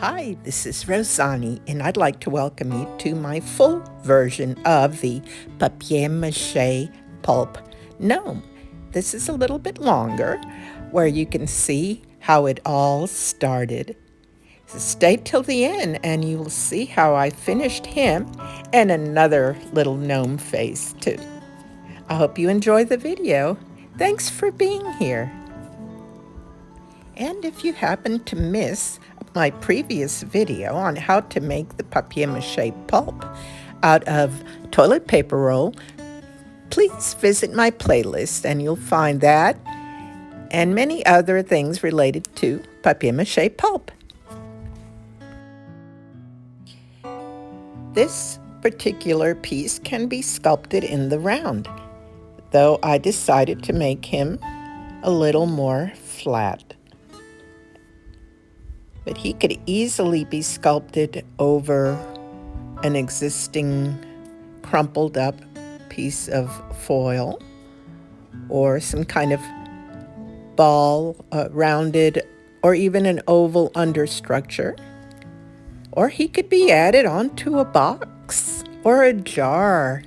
Hi, this is Rozani, and I'd like to welcome you to my full version of the Papier Mâché Pulp Gnome. This is a little bit longer, where you can see how it all started. So stay till the end, and you will see how I finished him and another little gnome face, too. I hope you enjoy the video. Thanks for being here. And if you happen to miss my previous video on how to make the papier-mâché pulp out of toilet paper roll, please visit my playlist and you'll find that and many other things related to papier-mâché pulp. This particular piece can be sculpted in the round, though I decided to make him a little more flat. But he could easily be sculpted over an existing crumpled up piece of foil or some kind of ball, rounded, or even an oval understructure. Or he could be added onto a box or a jar.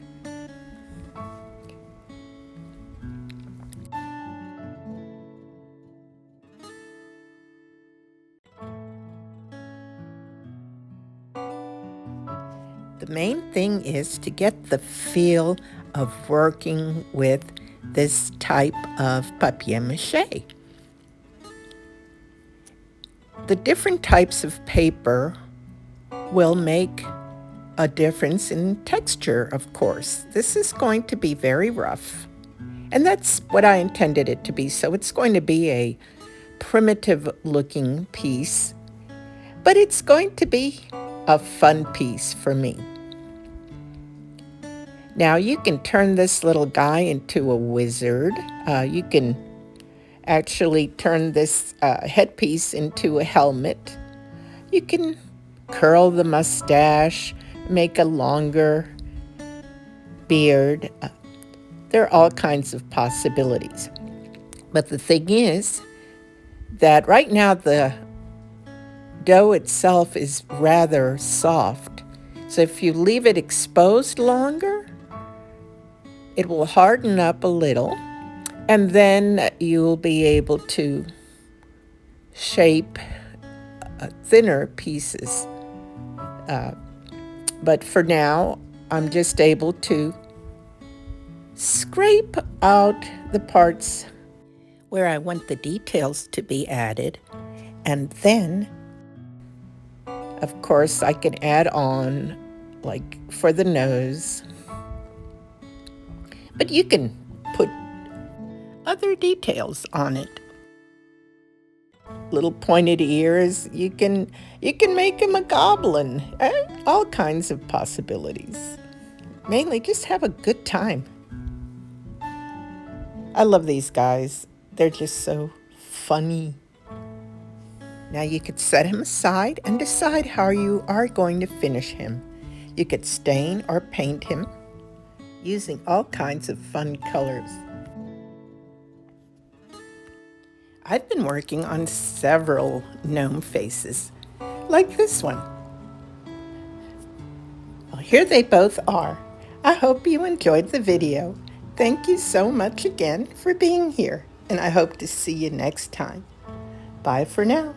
The main thing is to get the feel of working with this type of papier-mâché. The different types of paper will make a difference in texture, of course. This is going to be very rough, and that's what I intended it to be. So it's going to be a primitive-looking piece, but it's going to be a fun piece for me. Now you can turn this little guy into a wizard. You can actually turn this headpiece into a helmet. You can curl the mustache, make a longer beard. There are all kinds of possibilities. But the thing is that right now the dough itself is rather soft. So if you leave it exposed longer, it will harden up a little, and then you'll be able to shape thinner pieces. But for now, I'm just able to scrape out the parts where I want the details to be added, and then, of course, I can add on, like for the nose. But you can put other details on it. Little pointed ears, you can make him a goblin. All kinds of possibilities. Mainly just have a good time. I love these guys. They're just so funny. Now you could set him aside and decide how you are going to finish him. You could stain or paint him using all kinds of fun colors. I've been working on several gnome faces, like this one. Well, here they both are. I hope you enjoyed the video. Thank you so much again for being here, and I hope to see you next time. Bye for now.